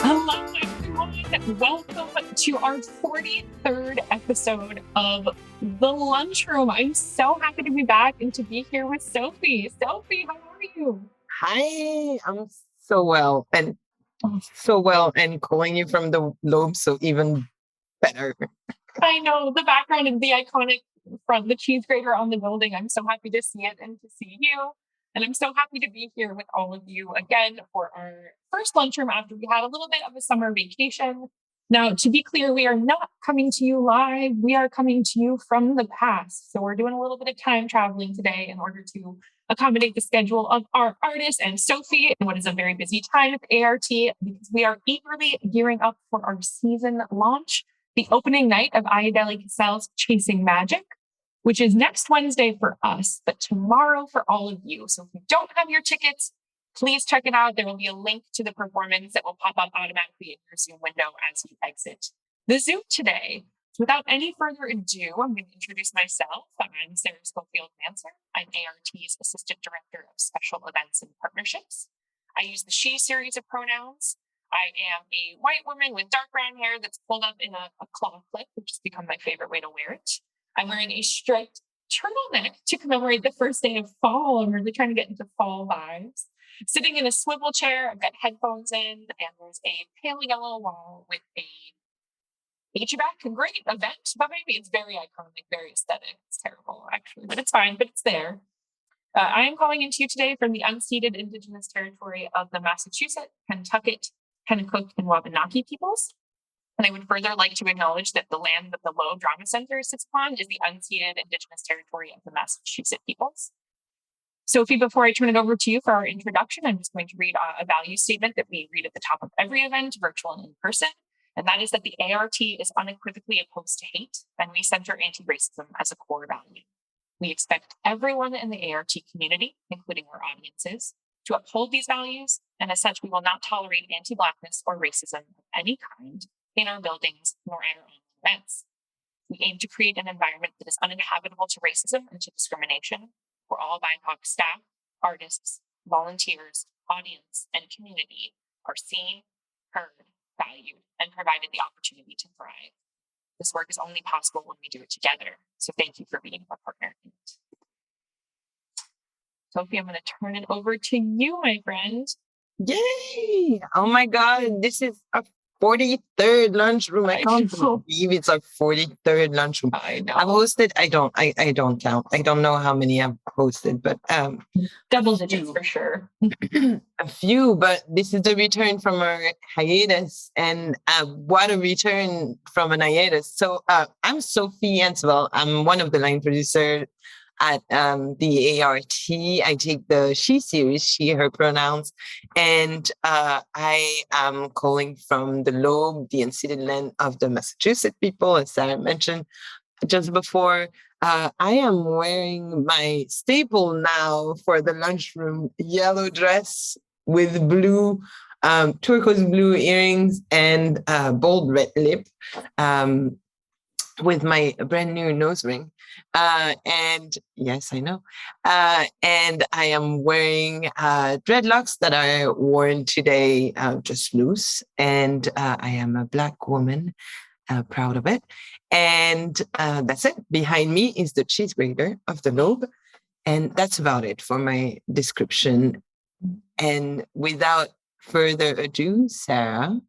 Hello, everyone. Welcome to our 43rd episode of The Lunchroom. I'm so happy to be back and to be here with Sophie. Sophie, how are you? Hi, I'm so well and calling you from the lobe, so even better. I know the background of the iconic front, the cheese grater on the building. I'm so happy to see it and to see you. And I'm so happy to be here with all of you again for our first lunchroom after we had a little bit of a summer vacation. Now, to be clear, we are not coming to you live. We are coming to you from the past. So we're doing a little bit of time traveling today in order to accommodate the schedule of our artist and Sophie in what is a very busy time at A.R.T. because we are eagerly gearing up for our season launch, the opening night of Ayodele Casel's Chasing Magic, which is next Wednesday for us, but tomorrow for all of you. So if you don't have your tickets, please check it out. There will be a link to the performance that will pop up automatically in your Zoom window as you exit the Zoom today. So without any further ado, I'm going to introduce myself. I'm Sarah Scofield. I'm A.R.T's Assistant Director of Special Events and Partnerships. I use the she series of pronouns. I am a white woman with dark brown hair that's pulled up in a claw clip, which has become my favorite way to wear it. I'm wearing a striped turtleneck to commemorate the first day of fall. I'm really trying to get into fall vibes. Sitting in a swivel chair, I've got headphones in, and there's a pale yellow wall with a HVAC great event behind me. It's very iconic, very aesthetic. It's terrible, actually, but it's fine, but it's there. I am calling into you today from the unceded Indigenous territory of the Massachusetts, Pentucket, Pennacook, and Wabanaki peoples. And I would further like to acknowledge that the land that the Low Drama Center sits upon is the unceded Indigenous territory of the Massachusetts peoples. Sophie, before I turn it over to you for our introduction, I'm just going to read a value statement that we read at the top of every event, virtual and in person. And that is that the A.R.T. is unequivocally opposed to hate, and we center anti-racism as a core value. We expect everyone in the A.R.T. community, including our audiences, to uphold these values, and as such, we will not tolerate anti-Blackness or racism of any kind in our buildings nor at our own events. We aim to create an environment that is uninhabitable to racism and to discrimination, where all BIPOC staff, artists, volunteers, audience, and community are seen, heard, valued, and provided the opportunity to thrive. This work is only possible when we do it together, so thank you for being a partner in it. Sophie, I'm going to turn it over to you, my friend. Yay! Oh my God, this is our 43rd lunchroom. I can't believe it's our 43rd lunchroom. I know. I've hosted, I don't count. I don't know how many I've hosted, but double digits for sure. A few, but this is the return from our hiatus, and what a return from an hiatus. So I'm Sophie Answell. I'm one of the line producers at the A.R.T. I take the she series, she, her pronouns, and I am calling from the Lobe, the unceded land of the Massachusetts people, as Sarah mentioned just before. I am wearing my staple now for the lunchroom, yellow dress with blue, turquoise blue earrings and bold red lip, with my brand new nose ring. And yes, I know. And I am wearing dreadlocks that are worn today, just loose. And I am a Black woman, proud of it. And that's it. Behind me is the cheese grater of the Lobe. And that's about it for my description. And without further ado, Sarah,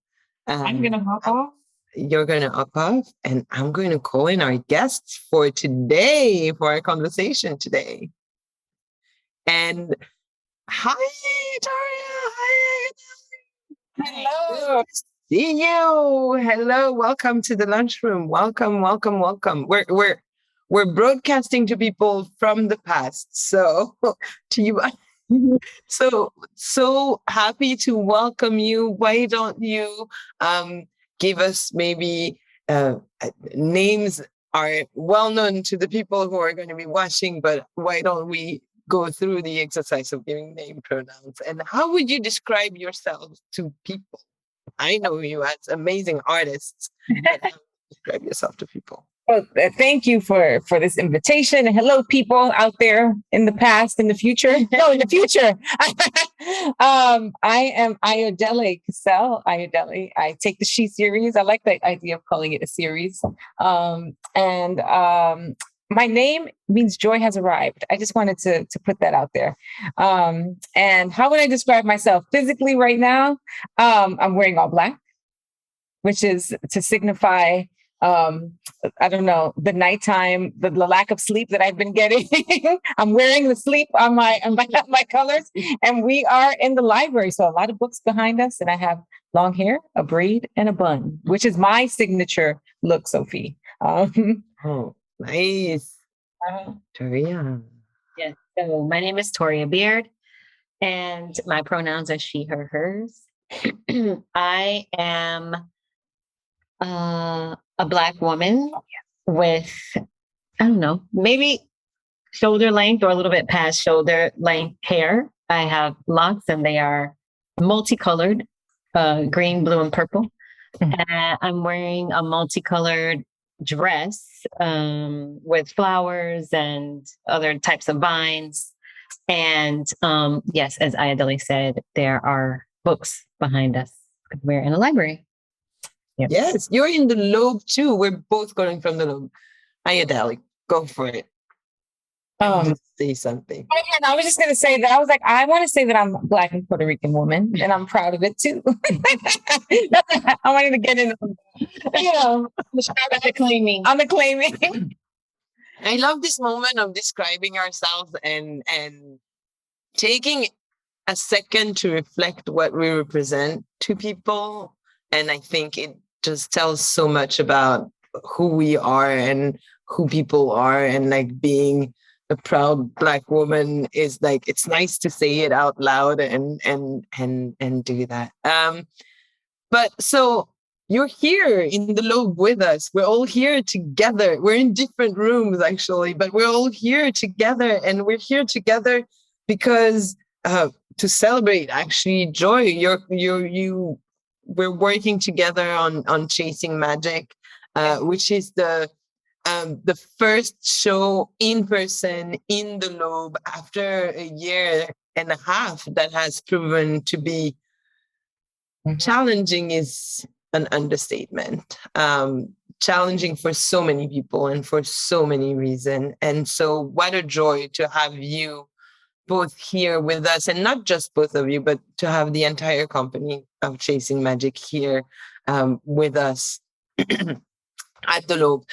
I'm going to hop off. You're going to hop off, and I'm going to call in our guests for today, for our conversation today. And hi, Toria. Hi. Hello. See you. Hello. Welcome to the lunchroom. Welcome. We're broadcasting to people from the past. So to you. So happy to welcome you. Why don't you give us maybe names are well known to the people who are going to be watching, but why don't we go through the exercise of giving name pronouns? And how would you describe yourself to people? I know you as amazing artists, but how would you describe yourself to people? Well, thank you for this invitation. Hello, people out there in the past, in the future. No, in the future. I am Ayodele Casel. Ayodele. I take the She series. I like the idea of calling it a series. And my name means joy has arrived. I just wanted to put that out there. And how would I describe myself physically right now? I'm wearing all black, which is to signify I don't know, the nighttime, the lack of sleep that I've been getting. I'm wearing the sleep on my colors, and we are in the library. So a lot of books behind us, and I have long hair, a braid, and a bun, which is my signature look, Sophie. Oh, nice. Toria. Yes. So my name is Toria Beard, and my pronouns are she, her, hers. I am a Black woman with, I don't know, maybe shoulder length or a little bit past shoulder length hair. I have locks and they are multicolored, green, blue, and purple. I'm wearing a multicolored dress with flowers and other types of vines. And yes, as Ayodele said, there are books behind us. We're in a library. Yep. Yes, you're in the lobe too. We're both going from the lobe. Ayodele, go for it. Say something. And I was just going to say that I was like, I want to say that I'm a Black and Puerto Rican woman, and I'm proud of it too. I wanted to get in, on the claiming. I love this moment of describing ourselves and taking a second to reflect what we represent to people. And I think it just tells so much about who we are and who people are, and like being a proud Black woman is like, it's nice to say it out loud and do that. But so you're here in the lobe with us. We're all here together. We're in different rooms actually, but we're all here together, and we're here together because to celebrate actually joy. We're working together on Chasing Magic, which is the first show in person in the Lobe after a year and a half that has proven to be challenging is an understatement. Challenging for so many people and for so many reasons. And so what a joy to have you both here with us, and not just both of you, but to have the entire company of Chasing Magic here with us at the Lobe.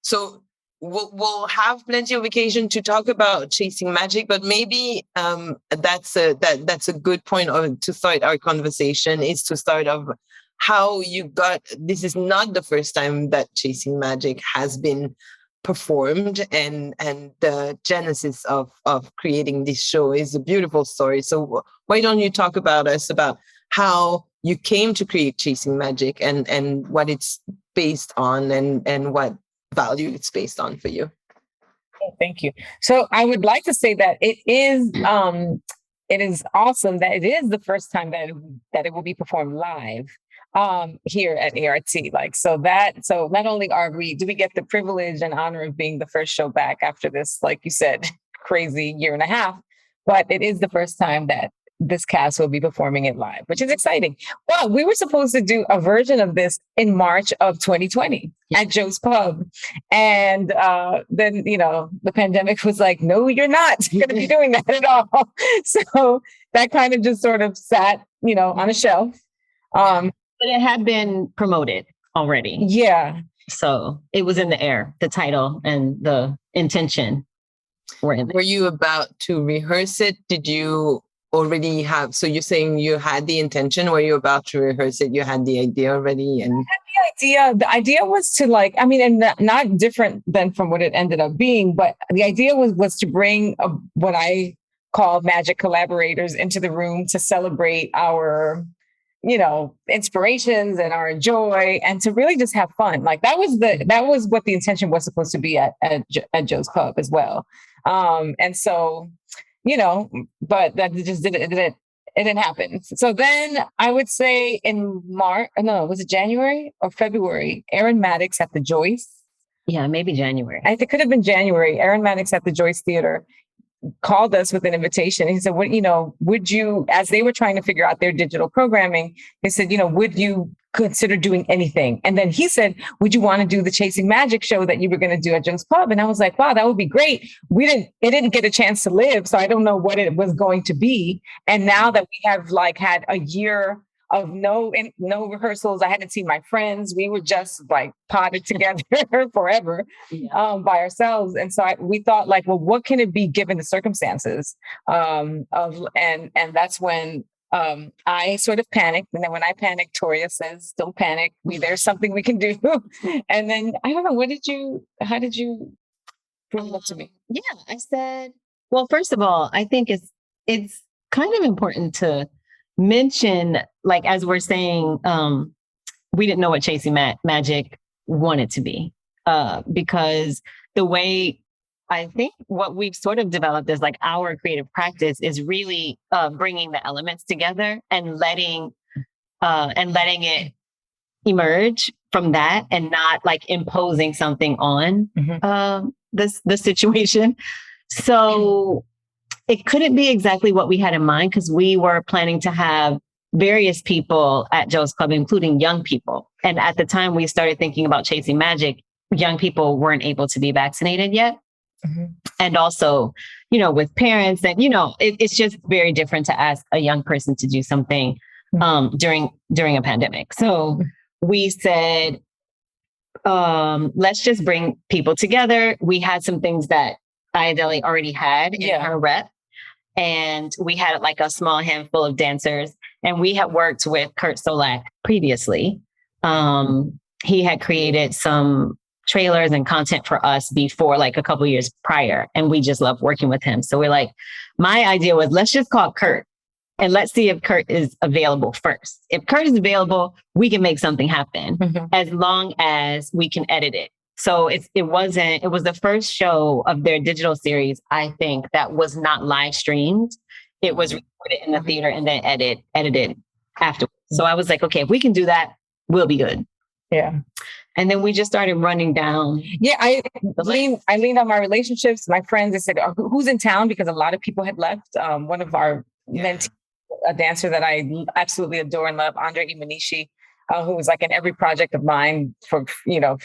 So we'll have plenty of occasion to talk about Chasing Magic, but maybe that's a good point to start our conversation, is to start off how you got, this is not the first time that Chasing Magic has been performed, and the genesis of creating this show is a beautiful story. So why don't you talk about how you came to create Chasing Magic and what it's based on and what value it's based on for you. Thank you. So I would like to say that it is awesome that it is the first time that it will be performed live here at A.R.T. So not only do we get the privilege and honor of being the first show back after this, like you said, crazy year and a half, but it is the first time that this cast will be performing it live, which is exciting. Well, we were supposed to do a version of this in March of 2020 at Joe's Pub. And then, the pandemic was like, no, you're not going to be doing that at all. So that kind of just sort of sat, on a shelf. But it had been promoted already. Yeah. So it was in the air, the title and the intention were in there. Were you about to rehearse it? Did you already have, so you're saying you had the intention, were you about to rehearse it? You had the idea already? And the idea was to and not different than from what it ended up being, but the idea was to bring what I call magic collaborators into the room to celebrate our, inspirations and our joy, and to really just have fun. That was what the intention was supposed to be at Joe's Pub as well. And so, but that just didn't happen. So then I would say in March, no, was it January or February? Aaron Maddox at the Joyce. Yeah, maybe January. I think it could have been January. Aaron Maddox at the Joyce Theater called us with an invitation. He said, "What, would you?" As they were trying to figure out their digital programming, he said, "Would you consider doing anything?" And then he said, "Would you want to do the Chasing Magic show that you were going to do at Joe's Pub?" And I was like, "Wow, that would be great." It didn't get a chance to live, so I don't know what it was going to be. And now that we have like had a year of no rehearsals, I hadn't seen my friends. We were just like potted together forever by ourselves. And so we thought like, well, what can it be given the circumstances? And that's when I sort of panicked. And then when I panicked, Toria says, "Don't panic. There's something we can do." And then I don't know, how did you bring it up to me? Yeah, I said, well, first of all, I think it's kind of important to mention, like, as we're saying, we didn't know what Chasing Magic wanted to be, because the way I think what we've sort of developed is like our creative practice is really bringing the elements together and letting it emerge from that, and not like imposing something on the situation. So it couldn't be exactly what we had in mind, because we were planning to have various people at Joe's Club, including young people. And at the time we started thinking about Chasing Magic, young people weren't able to be vaccinated yet. And also, with parents, and, it's just very different to ask a young person to do something during a pandemic. So we said, let's just bring people together. We had some things that Ayodele already had in her rep. And we had like a small handful of dancers, and we had worked with Kurt Solak previously. He had created some trailers and content for us before, like a couple years prior, and we just loved working with him. So we're like, my idea was, let's just call Kurt and let's see if Kurt is available first. If Kurt is available, we can make something happen as long as we can edit it. So it was the first show of their digital series, I think, that was not live streamed. It was recorded in the theater and then edited afterwards. So I was like, okay, if we can do that, we'll be good. Yeah. And then we just started running down. Yeah, I leaned on my relationships, my friends. I said, "Who's in town?" Because a lot of people had left. One of our mentees, a dancer that I absolutely adore and love, Andre Imanishi, who was like in every project of mine for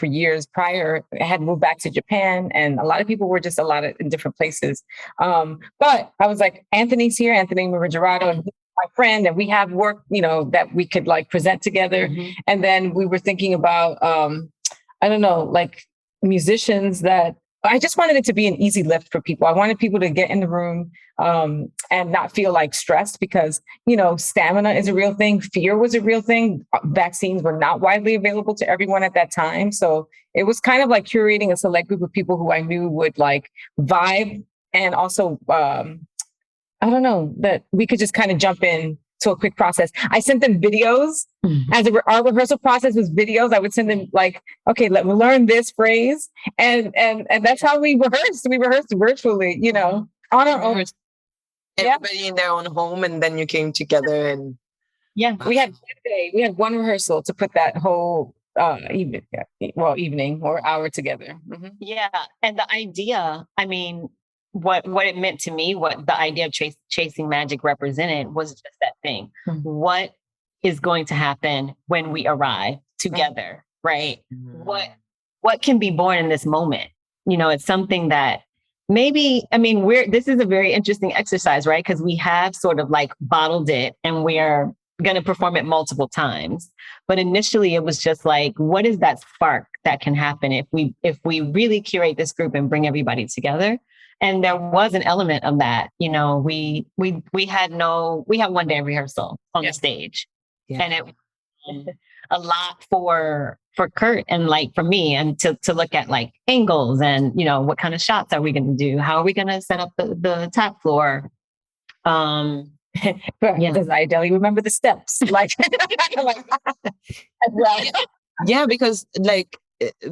years prior, had moved back to Japan, and a lot of people were just in different places. But I was like, Anthony's here, Anthony Marjorato, and my friend, and we have work, that we could like present together. And then we were thinking about, I don't know, like musicians that I just wanted it to be an easy lift for people. I wanted people to get in the room and not feel like stressed, because, stamina is a real thing. Fear was a real thing. Vaccines were not widely available to everyone at that time. So it was kind of like curating a select group of people who I knew would like vibe, and also, I don't know, that we could just kind of jump in to a quick process. I sent them videos. As our rehearsal process was videos. I would send them like, okay, let me learn this phrase. And that's how we rehearsed. We rehearsed virtually, on our own. Everybody in their own home, and then you came together and we had one rehearsal to put that whole evening or hour together. Yeah. And the idea, I mean, what it meant to me, what the idea of Chasing Magic represented was just that thing. What is going to happen when we arrive together, right? What can be born in this moment? It's something that maybe, this is a very interesting exercise, right? Because we have sort of like bottled it, and we're going to perform it multiple times. But initially it was just like, what is that spark that can happen if we really curate this group and bring everybody together? And there was an element of that. We had one day of rehearsal on the stage, and it was a lot for Kurt and like for me, and to look at like angles and, what kind of shots are we going to do? How are we going to set up the top floor? Does Ayodele remember the steps? Like,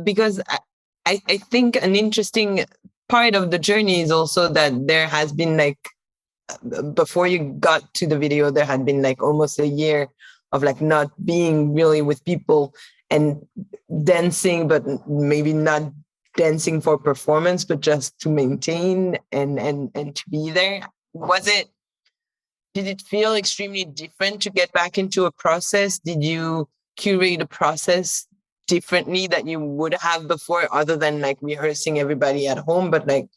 because I think an interesting part of the journey is also that there has been like, before you got to the video, there had been like almost a year of like not being really with people and dancing, but maybe not dancing for performance, but just to maintain and to be there. Did it feel extremely different to get back into a process? Did you curate a process differently that you would have before, other than like rehearsing everybody at home? But like,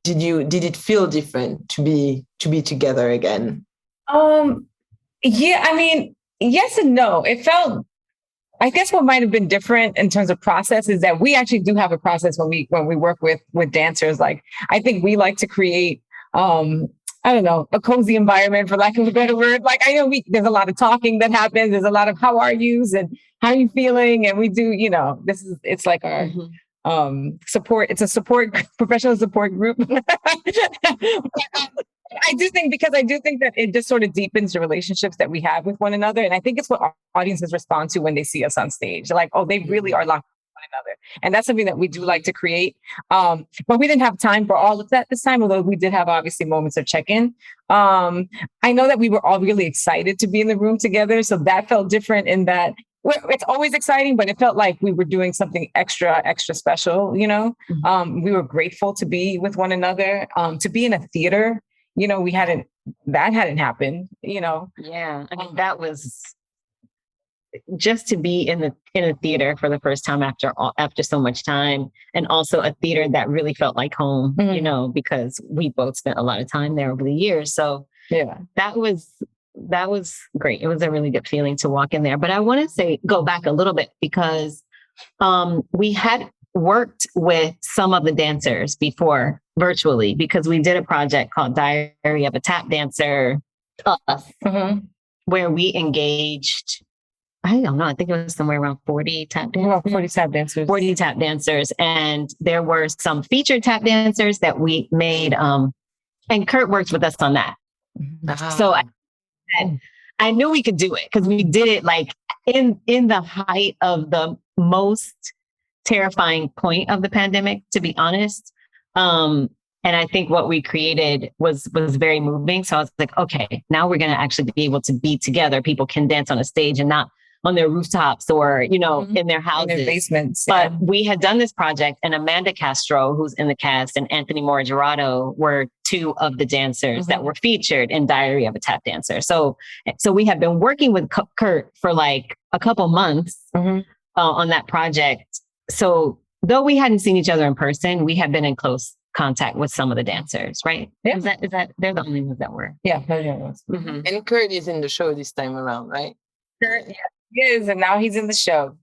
did it feel different to be together again? Yeah, I mean, yes and no. It felt, I guess what might have been different in terms of process is that we actually do have a process when we work with dancers. Like, I think we like to create I don't know, a cozy environment, for lack of a better word. Like, I know there's a lot of talking that happens. There's a lot of how are yous and how are you feeling? And we do, it's like our support. It's a professional support group. I do think that it just sort of deepens the relationships that we have with one another. And I think it's what audiences respond to when they see us on stage. They're like, oh, they really are locked with one another. And that's something that we do like to create. But we didn't have time for all of that this time, although we did have obviously moments of check-in. I know that we were all really excited to be in the room together. So that felt different in that it's always exciting, but it felt like we were doing something extra special, We were grateful to be with one another, to be in a theater. That hadn't happened, Yeah. I mean, that was just to be in a theater for the first time after so much time, and also a theater that really felt like home, because we both spent a lot of time there over the years. So yeah, that was great. It was a really good feeling to walk in there. But I want to go back a little bit, because we had worked with some of the dancers before virtually, because we did a project called Diary of a Tap Dancer, where we engaged, I don't know, I think it was somewhere around 40 tap dancers. 40 tap dancers. 40 tap dancers. And there were some featured tap dancers that we made, and Kurt worked with us on that. So I knew we could do it, because we did it like in the height of the most terrifying point of the pandemic, to be honest. And I think what we created was very moving. So I was like, okay, now we're going to actually be able to be together. People can dance on a stage and not on their rooftops or, in their houses. In their basements. But we had done this project, and Amanda Castro, who's in the cast, and Anthony Marjorato were two of the dancers that were featured in Diary of a Tap Dancer. So we have been working with Kurt for like a couple months on that project. So though we hadn't seen each other in person, we had been in close contact with some of the dancers, right? Yeah. Is that they're the only ones that were? Yeah, they're the only ones. And Kurt is in the show this time around, right? Kurt, yeah, he is, and now he's in the show.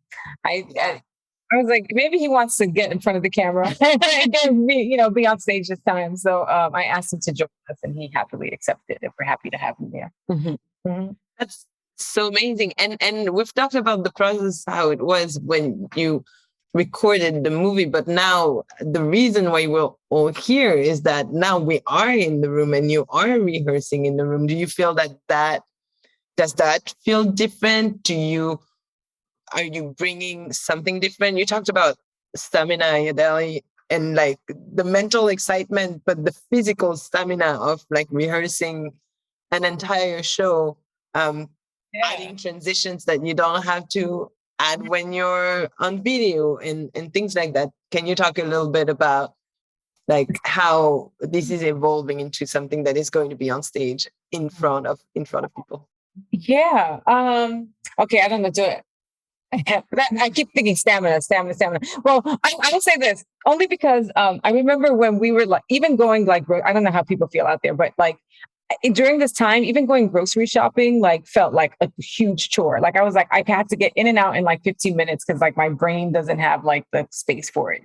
I was like, maybe he wants to get in front of the camera and be on stage this time. So I asked him to join us, and he happily accepted. And we're happy to have him there. That's so amazing. And we've talked about the process, how it was when you recorded the movie, but now the reason why we're all here is that now we are in the room and you are rehearsing in the room. Do you feel that does that feel different? Are you bringing something different? You talked about stamina, Ayodele, and like the mental excitement, but the physical stamina of like rehearsing an entire show, adding transitions that you don't have to add when you're on video and things like that. Can you talk a little bit about like how this is evolving into something that is going to be on stage in front of people? Yeah. Okay, I don't know. Do it. I keep thinking stamina. Well, I will say this only because I remember when we were like, even going like, I don't know how people feel out there, but like during this time, even going grocery shopping, like felt like a huge chore. Like I was like, I had to get in and out in like 15 minutes because like my brain doesn't have like the space for it,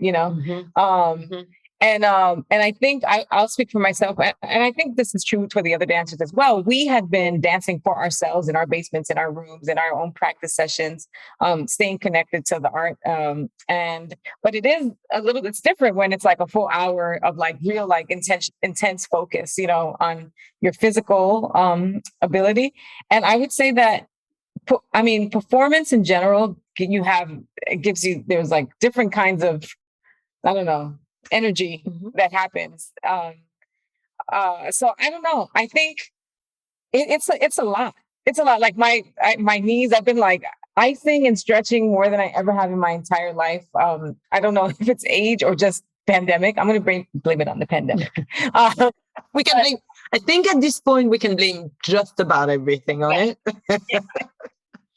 And I think I'll speak for myself, and I think this is true for the other dancers as well. We had been dancing for ourselves in our basements, in our rooms, in our own practice sessions, staying connected to the art. But it is it's different when it's like a full hour of like real, like intense focus, on your physical ability. And I would say that, performance in general, there's like different kinds of, I don't know, energy that happens. So I don't know. I think it's a lot. It's a lot. Like my knees, I've been like, icing and stretching more than I ever have in my entire life. I don't know if it's age or just pandemic. I'm going to blame it on the pandemic. We can blame, I think at this point we can blame just about everything on it.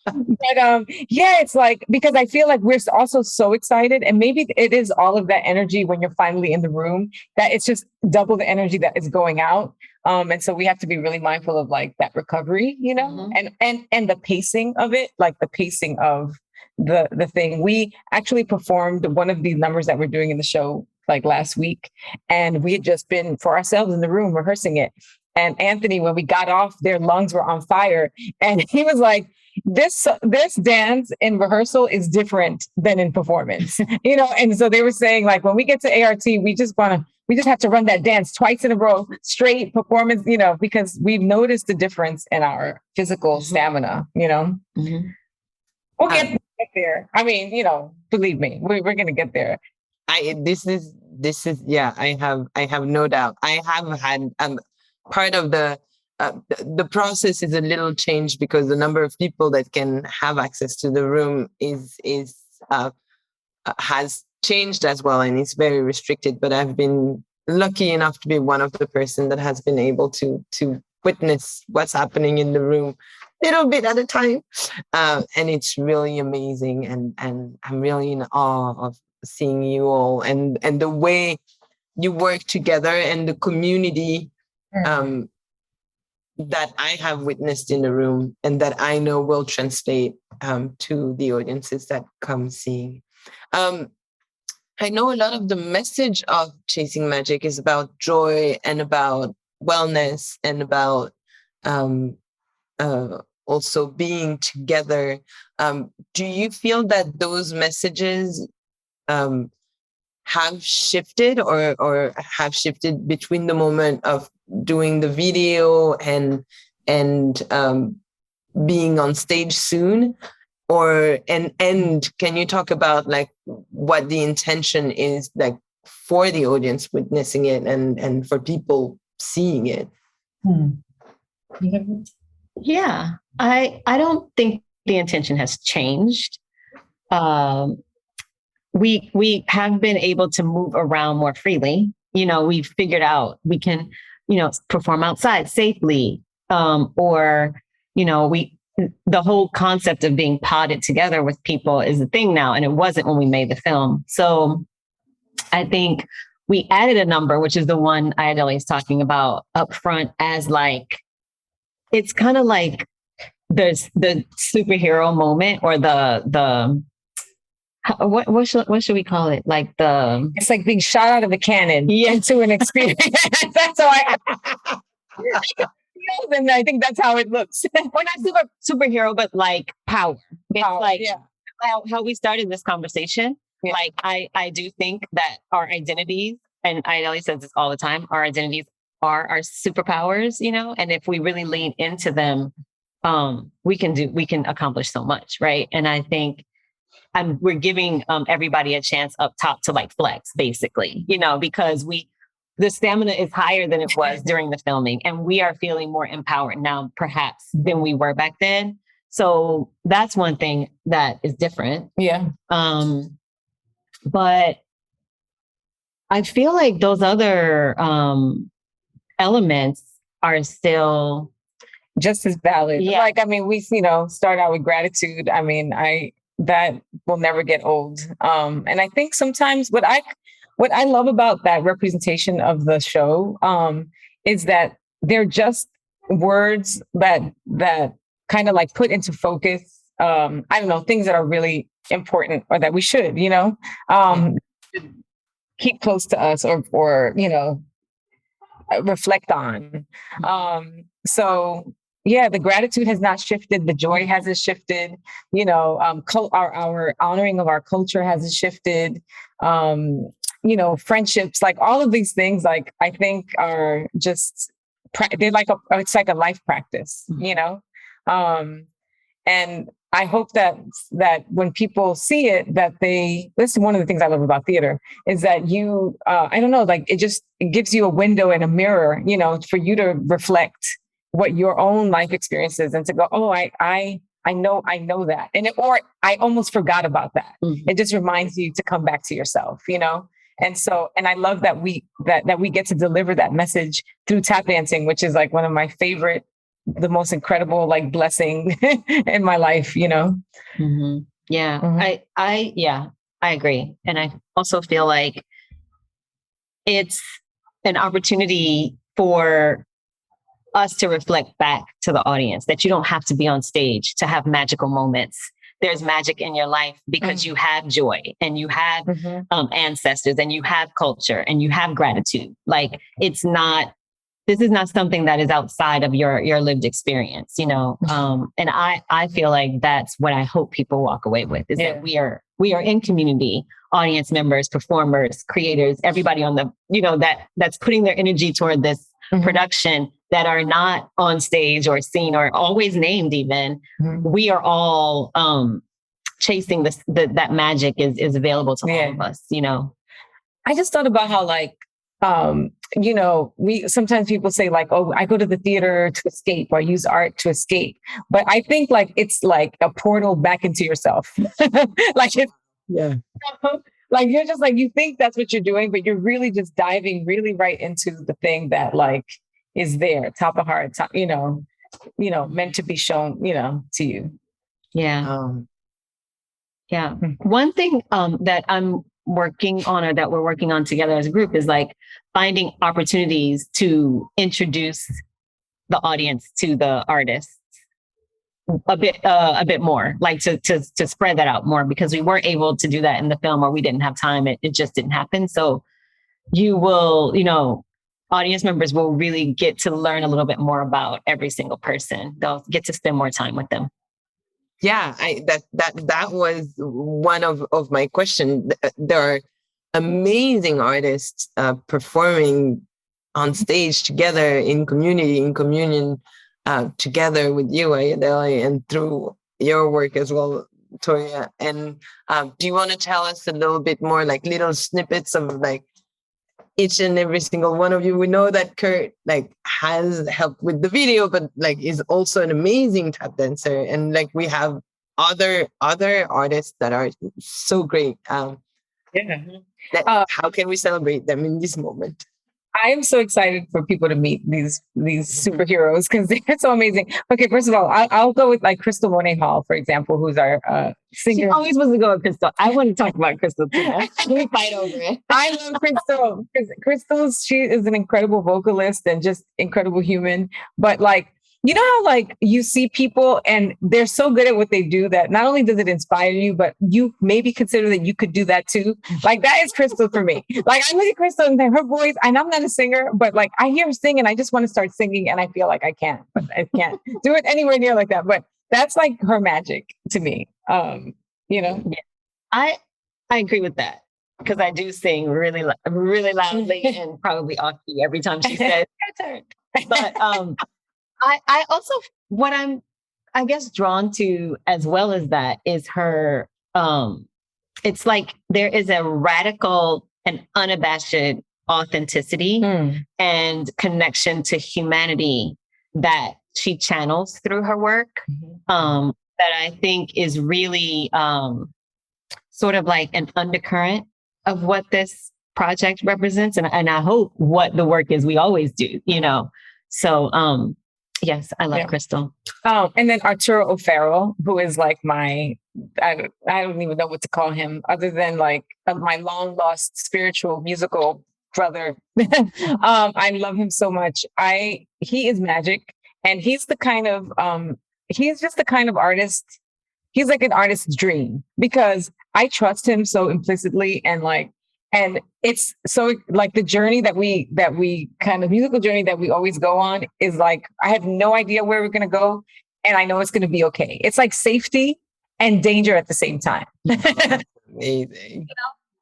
But yeah, it's like, because I feel like we're also so excited, and maybe it is all of that energy when you're finally in the room, that it's just double the energy that is going out. And so we have to be really mindful of like that recovery, you know, and the pacing of it, like the pacing of the thing. We actually performed one of these numbers that we're doing in the show like last week, and we had just been for ourselves in the room rehearsing it. And Anthony, when we got off, their lungs were on fire, and he was like, this dance in rehearsal is different than in performance, you know? And so they were saying like, when we get to ART, we just have to run that dance twice in a row, straight performance, you know, because we've noticed the difference in our physical stamina, you know? We'll get there. I mean, you know, believe me, we're going to get there. This is, yeah, I have no doubt. I have had, part of the process is a little changed because the number of people that can have access to the room has changed as well, and it's very restricted. But I've been lucky enough to be one of the person that has been able to witness what's happening in the room, little bit at a time, and it's really amazing. And I'm really in awe of seeing you all and the way you work together and the community. That I have witnessed in the room and that I know will translate to the audiences that come seeing. I know a lot of the message of Chasing Magic is about joy and about wellness and about also being together. Do you feel that those messages have shifted or have shifted between the moment of doing the video and being on stage soon, and can you talk about like what the intention is like for the audience witnessing it and for people seeing it? Yeah, I don't think the intention has changed. We have been able to move around more freely. You know, we've figured out we can, you know, perform outside safely, or, you know, the whole concept of being podded together with people is a thing now, and it wasn't when we made the film. So I think we added a number, which is the one Ayodele is talking about up front, as like, it's kind of like the superhero moment, or the what should we call it? Like it's like being shot out of a cannon into an experience. That's how and I think that's how it looks. We're not superhero, but like power. It's like how we started this conversation. Yeah. Like I do think that our identities, and Ayodele says this all the time, our identities are our superpowers, you know, and if we really lean into them, we can accomplish so much, right? And I think we're giving everybody a chance up top to like flex, basically, you know, because the stamina is higher than it was during the filming, and we are feeling more empowered now, perhaps, than we were back then. So that's one thing that is different. Yeah. But I feel like those other elements are still just as valid. Yeah. Like, I mean, we, you know, start out with gratitude. I mean, that will never get old. And I think sometimes what I love about that representation of the show is that they're just words that kind of like put into focus, I don't know, things that are really important or that we should, you know, keep close to us or, you know, reflect on. So yeah, the gratitude has not shifted. The joy hasn't shifted. You know, our honoring of our culture hasn't shifted. You know, friendships, like all of these things, like I think are just they're like it's like a life practice. You know, and I hope that when people see it, that this is one of the things I love about theater is that I don't know, like it gives you a window and a mirror, you know, for you to reflect what your own life experiences and to go, oh, I I know that. Or I almost forgot about that. Mhm. It just reminds you to come back to yourself, And so, and I love that we get to deliver that message through tap dancing, which is like one of my favorite, the most incredible like blessing in my life, Mm-hmm. Yeah. Mhm. I agree. And I also feel like it's an opportunity for us to reflect back to the audience that you don't have to be on stage to have magical moments. There's magic in your life because you have joy and you have ancestors and you have culture and you have gratitude. Like this is not something that is outside of your lived experience, and I feel like that's what I hope people walk away with is that we are in community, audience members, performers, creators, everybody on the, that's putting their energy toward this production that are not on stage or seen or always named even. We are all chasing that magic is available to all of us, I just thought about how like, we sometimes people say like, oh, I go to the theater to escape or I use art to escape. But I think like it's like a portal back into yourself. Like it's like you're just like, you think that's what you're doing, but you're really just diving really right into the thing that like is there, top of heart, meant to be shown, to you. Yeah. Yeah. One thing that I'm working on or that we're working on together as a group is like finding opportunities to introduce the audience to the artists a bit more, like to spread that out more, because we weren't able to do that in the film or we didn't have time. It just didn't happen. So you will, audience members will really get to learn a little bit more about every single person. They'll get to spend more time with them. Yeah, that was one of my questions. There are amazing artists performing on stage together in community, in communion, together with you, Ayodele, and through your work as well, Toria. And do you want to tell us a little bit more, like little snippets of like each and every single one of you? We know that Kurt like has helped with the video, but like is also an amazing tap dancer, and like we have other artists that are so great. How can we celebrate them in this moment? I am so excited for people to meet these superheroes because they're so amazing. Okay, first of all, I'll go with like Crystal Monet Hall, for example, who's our singer. She always wants to go with Crystal. I want to talk about Crystal too. We fight over it. I love Crystal because she is an incredible vocalist and just incredible human. But like, you know how like you see people and they're so good at what they do that not only does it inspire you, but you maybe consider that you could do that too. Like that is Crystal for me. Like I look at Crystal and her voice, and I'm not a singer, but like I hear her sing and I just want to start singing and I feel like I can't, but I can't do it anywhere near like that. But that's like her magic to me. Yeah. I agree with that because I do sing really loudly and probably off key every time she says your turn. But I also, what I'm, I guess, drawn to as well as that is her, it's like there is a radical and unabashed authenticity and connection to humanity that she channels through her work, that I think is really sort of like an undercurrent of what this project represents. And I hope what the work is we always do, So, yes, I love Crystal. And then Arturo O'Farrell, who is like I don't even know what to call him other than like my long lost spiritual musical brother. I love him so much. He is magic, and he's the kind of he's just the kind of artist. He's like an artist's dream because I trust him so implicitly and it's so like the journey that we kind of musical journey that we always go on is like, I have no idea where we're going to go. And I know it's going to be okay. It's like safety and danger at the same time. Amazing.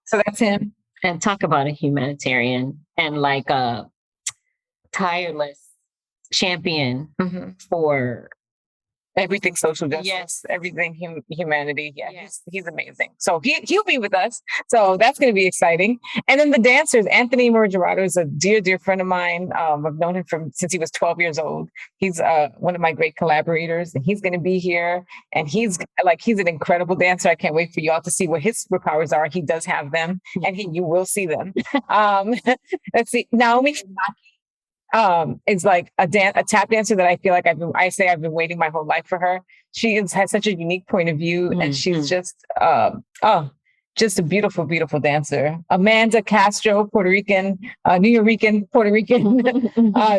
So that's him. And talk about a humanitarian and like a tireless champion for everything social justice, Yes. everything humanity. Yeah, Yes. he's amazing. So he'll be with us. So that's going to be exciting. And then the dancers, Anthony Marjorato is a dear friend of mine. I've known him since he was 12 years old. He's one of my great collaborators, and he's going to be here. And he's an incredible dancer. I can't wait for y'all to see what his superpowers are. He does have them, and you will see them. Let's see. Naomi is like a tap dancer that I feel like I've been waiting my whole life for her. She has such a unique point of view, and she's just just a beautiful dancer. Amanda Castro, Puerto Rican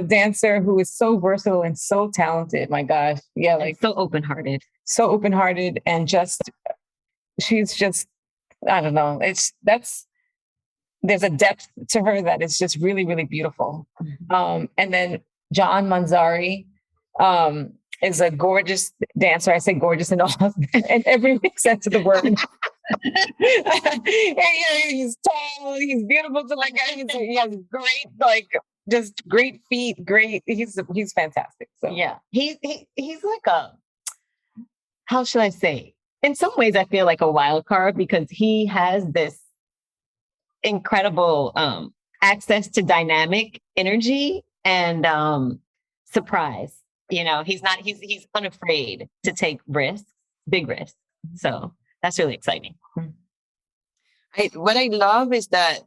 dancer who is so versatile and so talented. My gosh, yeah, like so open-hearted, and she's just, I don't know. There's a depth to her that is just really beautiful. And then John Manzari is a gorgeous dancer. I say gorgeous in every sense of the word. He's tall, he's beautiful to look at. He has great, just great feet. Great, he's fantastic. So yeah, he's like how should I say? In some ways, I feel like a wild card because he has this incredible access to dynamic energy and surprise. He's unafraid to take risks, big risks. So that's really exciting. What I love is that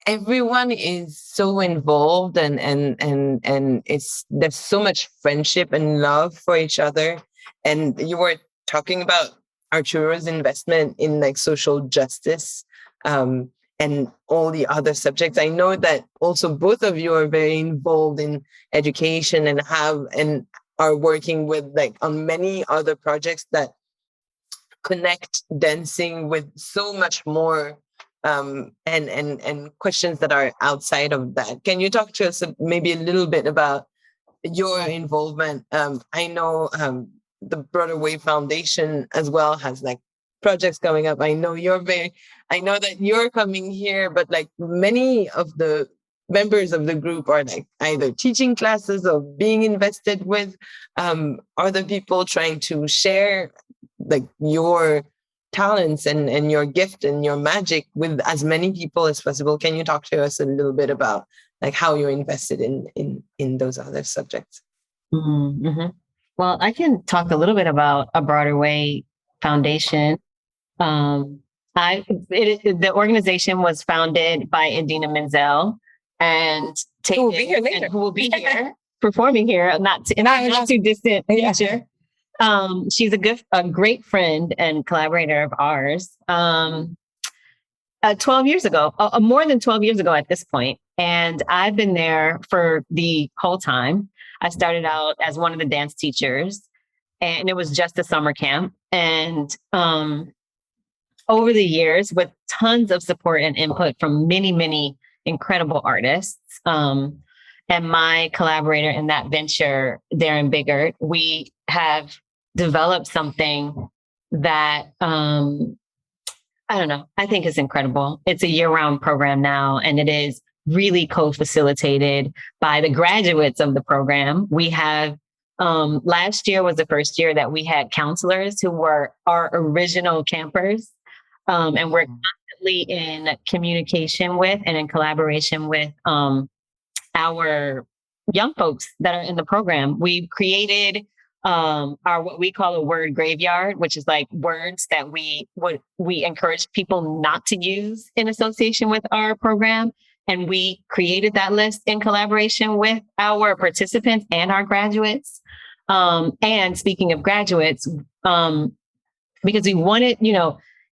everyone is so involved and there's so much friendship and love for each other. And you were talking about Arturo's investment in like social justice and all the other subjects. I know that also both of you are very involved in education and are working with on many other projects that connect dancing with so much more and questions that are outside of that. Can you talk to us maybe a little bit about your involvement? I know the Broadway Foundation as well has projects coming up. I know that you're coming here, but many of the members of the group are either teaching classes or being invested with other people trying to share your talents and your gift and your magic with as many people as possible. Can you talk to us a little bit about how you're invested in those other subjects? Mm-hmm. Well, I can talk a little bit about a Broadway Foundation. The organization was founded by Idina Menzel, and who will be here later. Who will be here performing here, not too distant future. She's a great friend and collaborator of ours. 12 years ago, more than 12 years ago at this point, and I've been there for the whole time. I started out as one of the dance teachers, and it was just a summer camp. And over the years, with tons of support and input from many incredible artists, and my collaborator in that venture, Darren Biggert, we have developed something that I don't know, I think is incredible. It's a year-round program now, and it is really co-facilitated by the graduates of the program. We have, last year was the first year that we had counselors who were our original campers. And we're constantly in communication with and in collaboration with our young folks that are in the program. We've created our what we call a word graveyard, which is words that we encourage people not to use in association with our program. And we created that list in collaboration with our participants and our graduates. And speaking of graduates, because we wanted,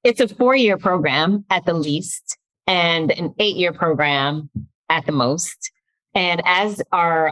it's a 4-year program at the least and an 8-year program at the most. And as our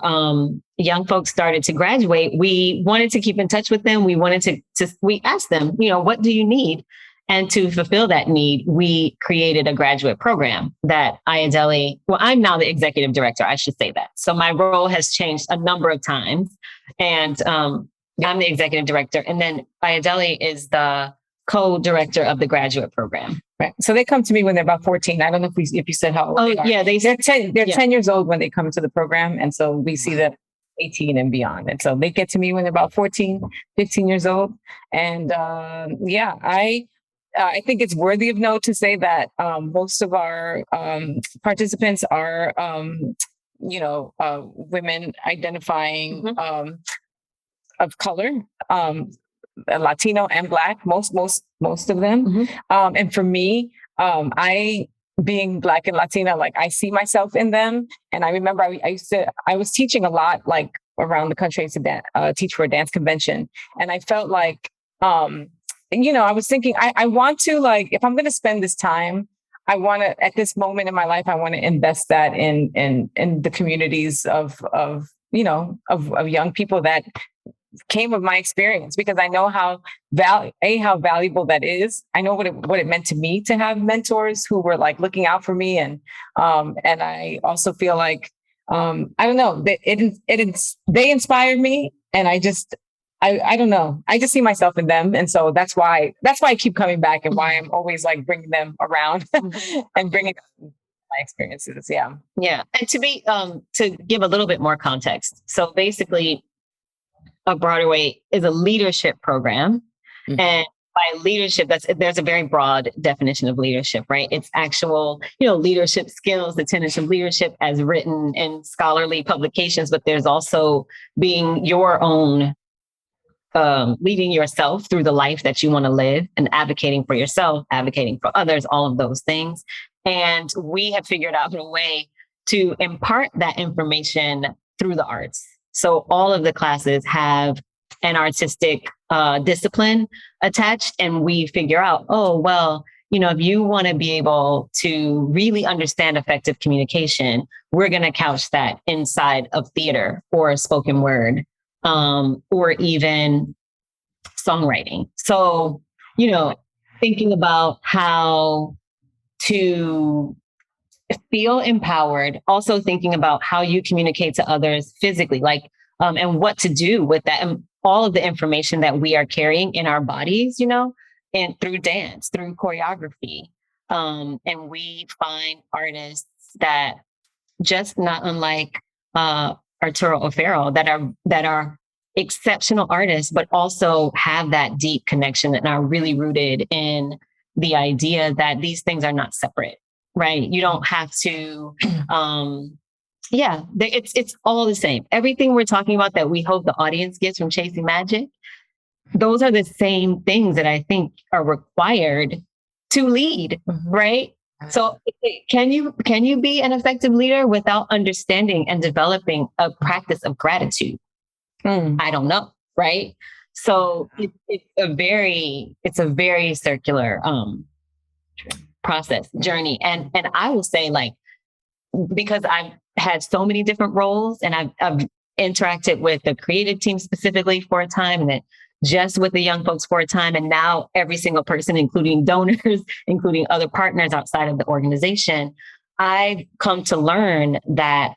young folks started to graduate, we wanted to keep in touch with them. We wanted we asked them, what do you need? And to fulfill that need, we created a graduate program that Ayodele, I'm now the executive director, I should say that. So my role has changed a number of times, and I'm the executive director. And then Ayodele is the co-director of the graduate program. Right. So they come to me when they're about 14. I don't know if you said how old they are. Yeah, they're 10 years old when they come to the program. And so we see that 18 and beyond. And so they get to me when they're about 14, 15 years old. And I think it's worthy of note to say that most of our participants are, women identifying of color, Latino and Black, most of them. And for me, I being Black and Latina, like I see myself in them. And I remember I was teaching a lot, like around the country. I used to teach for a dance convention, and I felt like, I was thinking, I want to, like, if I'm going to spend this time, I want to, at this moment in my life, I want to invest that in the communities of young people that came of my experience, because I know how valuable that is. I know what it meant to me to have mentors who were like looking out for me. And I also feel like, I don't know, they inspired me, and I don't know. I just see myself in them. And so that's why I keep coming back, and why I'm always like bringing them around and bringing my experiences. Yeah. Yeah. And to give a little bit more context. So basically, Broadway is a leadership program. And by leadership, there's a very broad definition of leadership, right? It's actual, leadership skills, the tenets of leadership as written in scholarly publications, but there's also being your own, leading yourself through the life that you want to live, and advocating for yourself, advocating for others, all of those things. And we have figured out a way to impart that information through the arts. So all of the classes have an artistic discipline attached, and we figure out, if you want to be able to really understand effective communication, we're going to couch that inside of theater or spoken word, or even songwriting. So, thinking about how to feel empowered, also thinking about how you communicate to others physically, like, and what to do with that, and all of the information that we are carrying in our bodies, and through dance, through choreography. And we find artists that, just not unlike Arturo O'Farrell, that are exceptional artists, but also have that deep connection and are really rooted in the idea that these things are not separate. Right. You don't have to, it's all the same. Everything we're talking about that we hope the audience gets from Chasing Magic, those are the same things that I think are required to lead. Right. So can you be an effective leader without understanding and developing a practice of gratitude? I don't know. Right. So it's a very circular, process, journey. And I will say, like, because I've had so many different roles, and I've interacted with the creative team specifically for a time, and then just with the young folks for a time, and now every single person, including donors, including other partners outside of the organization, I've come to learn that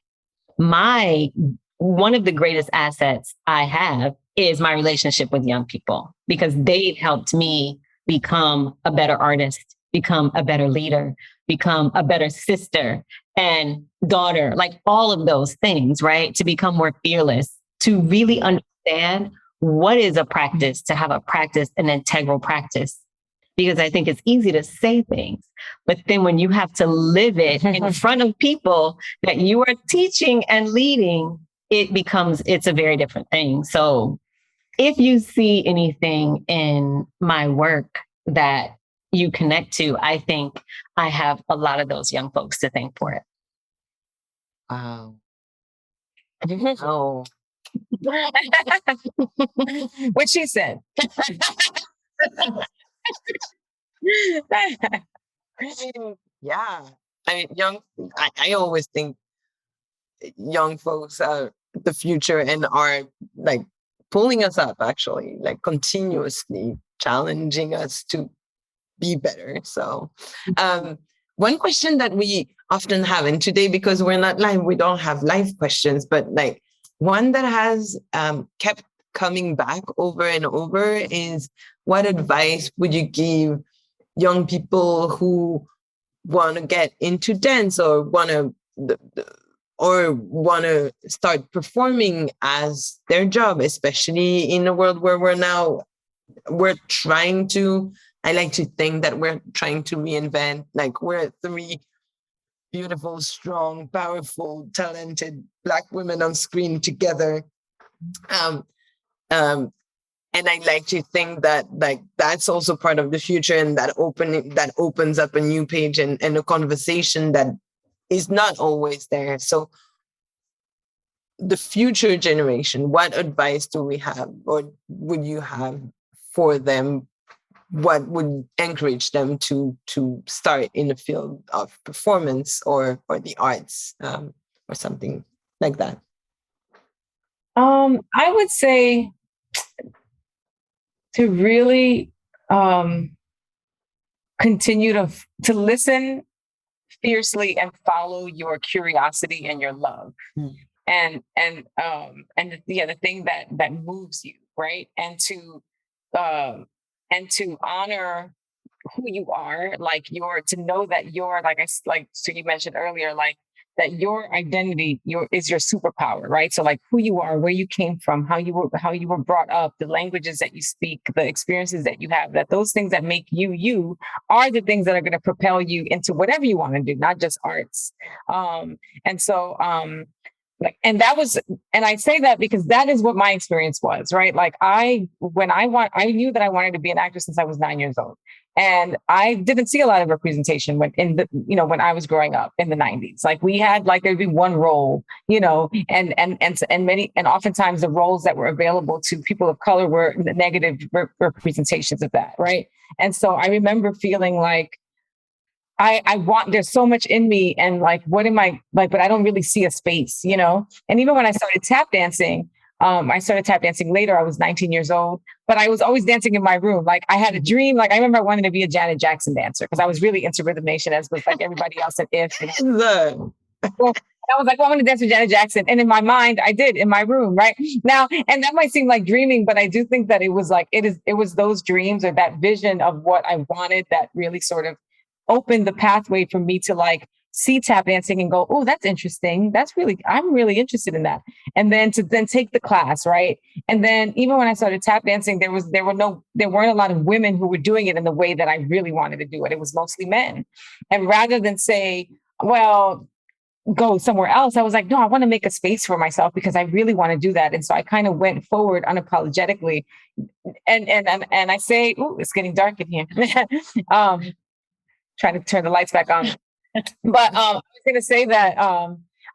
one of the greatest assets I have is my relationship with young people, because they've helped me become a better artist, become a better leader, become a better sister and daughter, like all of those things, right? To become more fearless, to really understand what is a practice, to have a practice, an integral practice. Because I think it's easy to say things, but then when you have to live it in front of people that you are teaching and leading, it's a very different thing. So if you see anything in my work that you connect to, I think I have a lot of those young folks to thank for it. Wow. Oh. What she said. Yeah. I always think young folks are the future and are like pulling us up, actually, like continuously challenging us to be better. So one question that we often have, and today, because we're not live, we don't have live questions, but like one that has kept coming back over and over is, what advice would you give young people who want to get into dance or want to or want to start performing as their job, especially in a world where we're trying to, I like to think that we're trying to reinvent, like we're three beautiful, strong, powerful, talented Black women on screen together. Um, um, and I like to think that like that's also part of the future, and that opens up a new page and a conversation that is not always there. So the future generation, what advice do we have, or would you have for them? What would encourage them to start in the field of performance or the arts, or something like that? I would say to really continue to listen fiercely and follow your curiosity and your love. And the thing that moves you, right? And to honor who you are, like to know that you're so you mentioned earlier, like that your identity is your superpower, right? So like who you are, where you came from, how you were brought up, the languages that you speak, the experiences that you have, that those things that make you are the things that are going to propel you into whatever you want to do, not just arts. And I say that because that is what my experience was, right? Like I knew that I wanted to be an actress since I was 9 years old. And I didn't see a lot of representation when I was growing up in the 90s. Like we had, like, there'd be one role, and oftentimes the roles that were available to people of color were negative representations of that, right? And so I remember feeling like, there's so much in me, and like, what am I like, but I don't really see a space, And even when I started tap dancing, I started tap dancing later. I was 19 years old, but I was always dancing in my room. Like I had a dream. Like I remember I wanted to be a Janet Jackson dancer because I was really into Rhythm Nation, as was like everybody else at IF. Well, I was like, well, I want to dance with Janet Jackson. And in my mind, I did in my room right now. And that might seem like dreaming, but I do think that it was those dreams or that vision of what I wanted that really sort of opened the pathway for me to like see tap dancing and go, oh, that's interesting. I'm really interested in that. And then to take the class, right? And then even when I started tap dancing, there weren't a lot of women who were doing it in the way that I really wanted to do it. It was mostly men. And rather than say, well, go somewhere else, I was like, no, I want to make a space for myself because I really want to do that. And so I kind of went forward unapologetically. And I say, oh, it's getting dark in here. Trying to turn the lights back on. But I was going to say that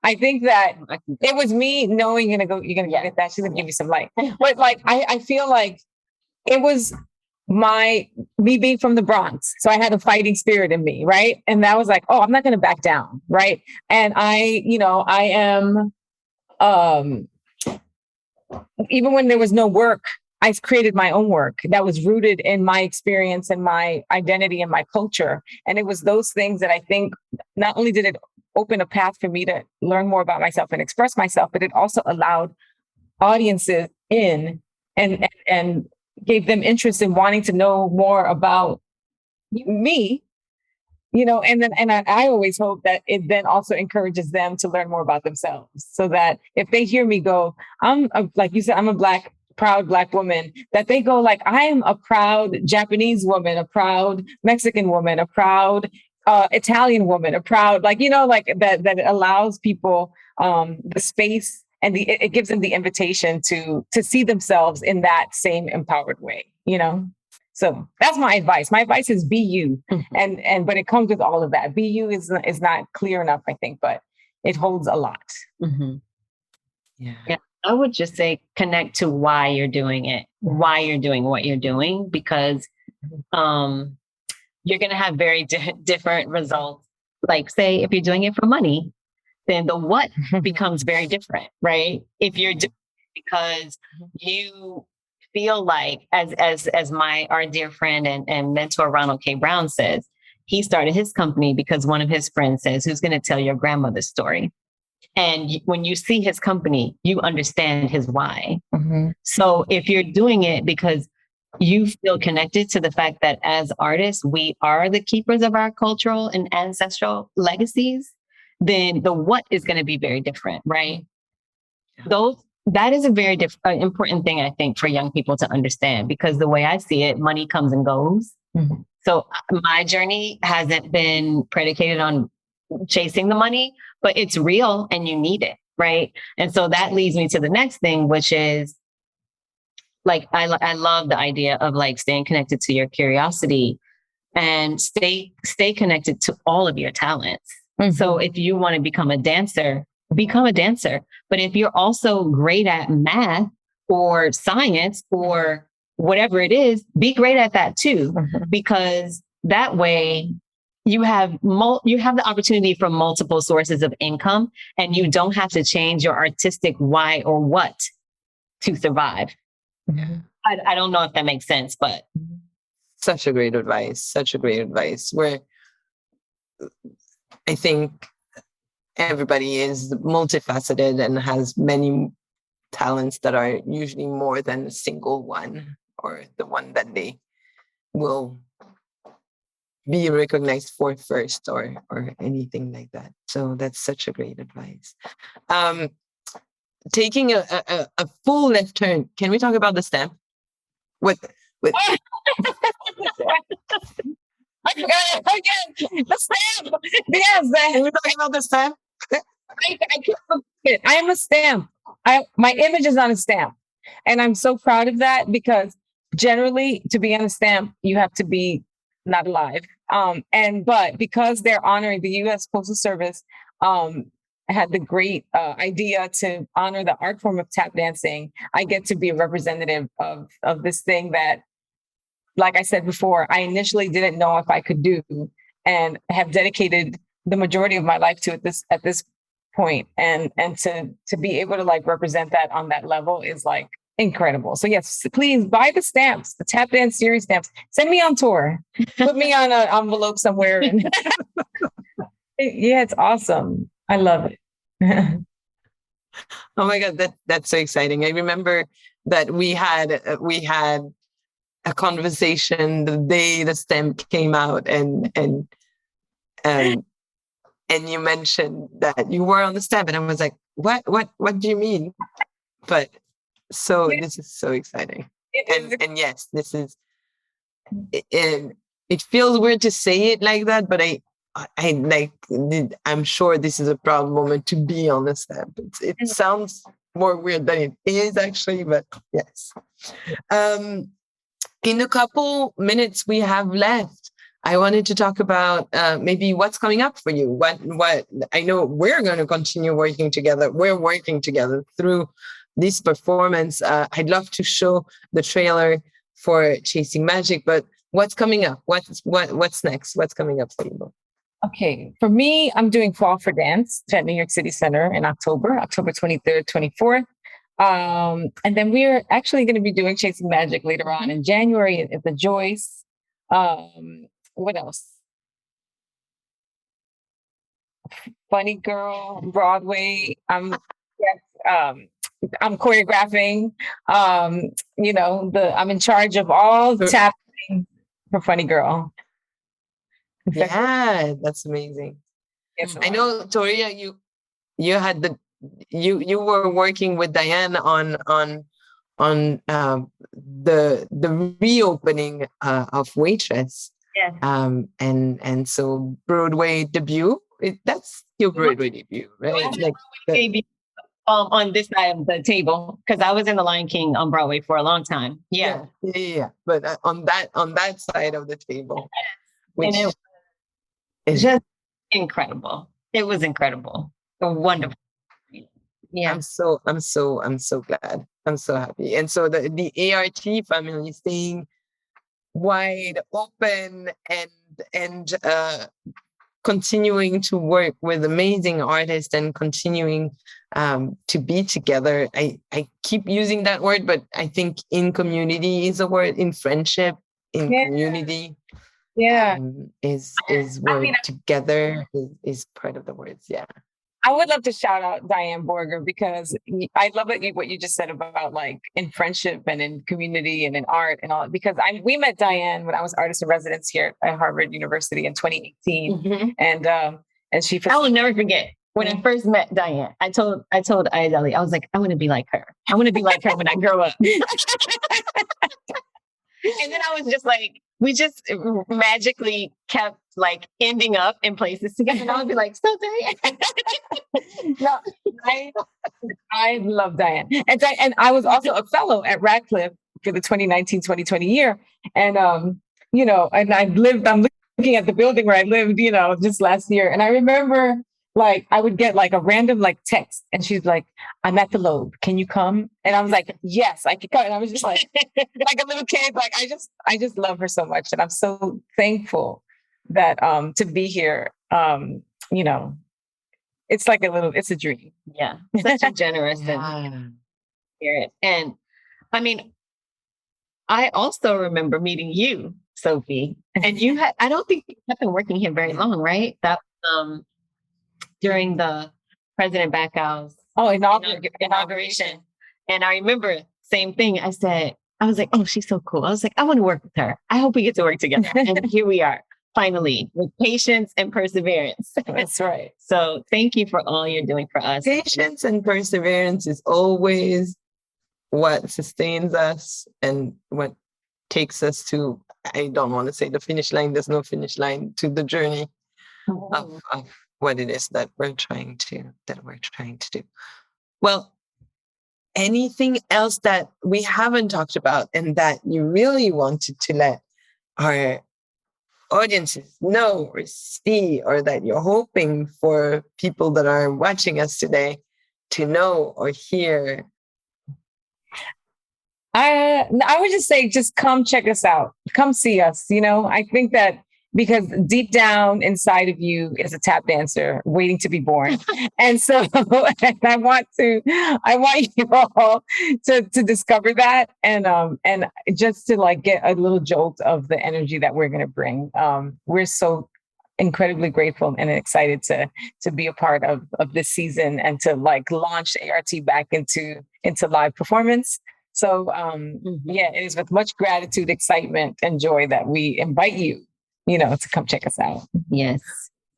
I think that it was me knowing you're going to get that. She's going to give you some light. But like, I feel like it was me being from the Bronx. So I had a fighting spirit in me, right? And that was like, oh, I'm not going to back down, right? And I am, even when there was no work, I created my own work that was rooted in my experience and my identity and my culture. And it was those things that I think not only did it open a path for me to learn more about myself and express myself, but it also allowed audiences in and gave them interest in wanting to know more about me, and I always hope that it then also encourages them to learn more about themselves, so that if they hear me go, like you said, I'm a proud Black woman, that they go like, I am a proud Japanese woman, a proud Mexican woman, a proud Italian woman, a proud, like, that allows people the space and it gives them the invitation to see themselves in that same empowered way, So that's my advice. My advice is be you. Mm-hmm. But it comes with all of that. Be you is not clear enough, I think, but it holds a lot. Mm-hmm. Yeah. I would just say connect to why you're doing it, why you're doing what you're doing, because you're going to have very different results. Like, say, if you're doing it for money, then the what becomes very different, right? If you're doing it because you feel like, as our dear friend and mentor Ronald K. Brown says, he started his company because one of his friends says, who's going to tell your grandmother's story? And when you see his company, you understand his why. Mm-hmm. So if you're doing it because you feel connected to the fact that as artists, we are the keepers of our cultural and ancestral legacies, then the what is going to be very different, right? That is a very important thing, I think, for young people to understand, because the way I see it, money comes and goes. Mm-hmm. So my journey hasn't been predicated on chasing the money, but it's real and you need it, right? And so that leads me to the next thing, which is like, I love the idea of like staying connected to your curiosity and stay connected to all of your talents. Mm-hmm. So if you want to become a dancer, become a dancer. But if you're also great at math or science or whatever it is, be great at that too, because that way you have the opportunity for multiple sources of income, and you don't have to change your artistic why or what to survive. Mm-hmm. I don't know if that makes sense, but such a great advice. Where I think everybody is multifaceted and has many talents that are usually more than a single one, or the one that they will be recognized for first, or anything like that. So that's such a great advice. Taking a full left turn, can we talk about the stamp? With I forgot it again. The stamp. Yes, can we talk about the stamp? I can't forget. I am a stamp. My image is on a stamp, and I'm so proud of that, because generally, to be on a stamp, you have to be not alive. But because they're honoring, the U.S. Postal Service had the great idea to honor the art form of tap dancing, I get to be a representative of this thing that, like I said before, I initially didn't know if I could do, and have dedicated the majority of my life to at this point. And to be able to like represent that on that level is like incredible. So yes, please buy the stamps, the tap dance series stamps. Send me on tour. Put me on an envelope somewhere. And yeah, it's awesome. I love it. Oh my God, that's so exciting. I remember that we had a conversation the day the stamp came out, and you mentioned that you were on the stamp, and I was like, what do you mean? But this is so exciting. And yes, this is, it feels weird to say it like that, but I'm sure this is a proud moment to be on the stamp. It sounds more weird than it is actually, but yes. In the couple minutes we have left, I wanted to talk about maybe what's coming up for you. What I know we're going to continue working together. We're working together through this performance. I'd love to show the trailer for Chasing Magic, but what's coming up? What's next? What's coming up for you? Okay, for me, I'm doing Fall for Dance at New York City Center in October 23rd, 24th. And then we're actually going to be doing Chasing Magic later on in January at the Joyce. What else? Funny Girl, Broadway. I'm choreographing. I'm in charge of all the tapping for Funny Girl. Yeah, that's amazing. Yes, I know, Toria, you had you were working with Diane on the reopening of Waitress. Yes. And so Broadway debut. That's your Broadway debut, right? Like maybe on this side of the table, because I was in The Lion King on Broadway for a long time. Yeah. But on that side of the table, which is just incredible. It was incredible. Wonderful. Yeah. I'm so glad. I'm so happy. And so the A.R.T family staying wide open and continuing to work with amazing artists and continuing to be together. I keep using that word, but I think in community is a word, in friendship, in community. Yeah. Is work together is part of the words. Yeah. I would love to shout out Diane Borger, because I love what you just said about like in friendship and in community and in art and all, because we met Diane when I was artist in residence here at Harvard University in 2018. Mm-hmm. And she I will never forget when I first met Diane. I told Ayodele, I was like, I want to be like her. I want to be like her when I grow up. And then I was just like, we just magically kept like ending up in places together. And I would be like, so Diane. No, I love Diane. And I was also a fellow at Radcliffe for the 2019-2020 year. And and I'm looking at the building where I lived, just last year. And I remember like I would get like a random like text and she's like, I'm at the Lobe. Can you come? And I was like, yes, I can come. And I was just like a little kid. Like I just love her so much. And I'm so thankful that to be here. It's like it's a dream. Yeah. Such a generous and spirit. And I mean, I also remember meeting you, Sophie. And I don't think you have been working here very long, right? That during the President Backow's inauguration. And I remember same thing. I was like, oh, she's so cool. I was like, I want to work with her. I hope we get to work together. And here we are, finally, with patience and perseverance. That's right. So thank you for all you're doing for us. Patience and perseverance is always what sustains us and what takes us to, I don't want to say the finish line, there's no finish line, to the journey of what it is that we're trying to do. Well, anything else that we haven't talked about and that you really wanted to let our audiences know or see, or that you're hoping for people that are watching us today to know or hear? I would just say, just come check us out. Come see us. I think that because deep down inside of you is a tap dancer waiting to be born. And so I want you all to discover that and just to like get a little jolt of the energy that we're going to bring. We're so incredibly grateful and excited to be a part of this season and to like launch A.R.T. back into live performance. So it is with much gratitude, excitement, and joy that we invite you, to come check us out. Yes.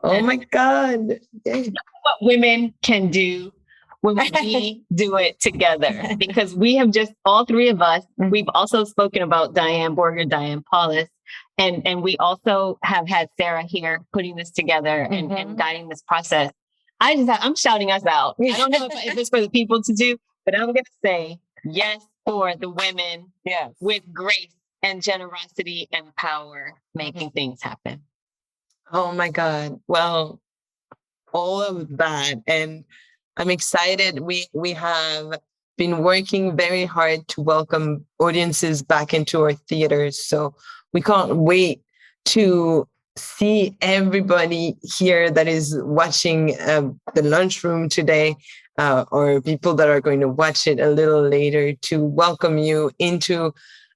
Oh my God. What women can do when we do it together, because we have just, all three of us, we've also spoken about Diane Borger, Diane Paulus, and we also have had Sarah here putting this together and guiding this process. I'm shouting us out. I don't know if it's for the people to do, but I'm going to say yes for the women with grace and generosity and power, making things happen. Oh my God. Well, all of that. And I'm excited. We have been working very hard to welcome audiences back into our theaters. So we can't wait to see everybody here that is watching the lunchroom today, or people that are going to watch it a little later, to welcome you into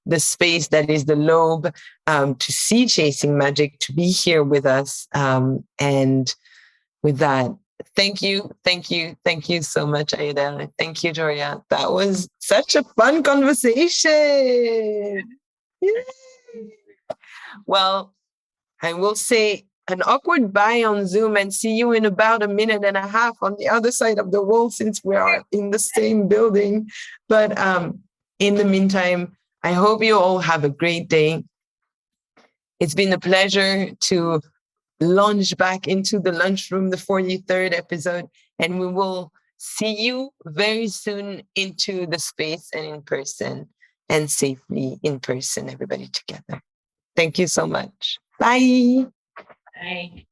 the space that is the Lobe, to see Chasing Magic, to be here with us. And with that, thank you so much, Ayodele. Thank you, Toria. That was such a fun conversation. Yay. Well, I will say an awkward bye on Zoom and see you in about a minute and a half on the other side of the world, since we are in the same building. But in the meantime, I hope you all have a great day. It's been a pleasure to launch back into the lunchroom, the 43rd episode, and we will see you very soon into the space and in person, and safely in person, everybody together. Thank you so much. Bye. Bye.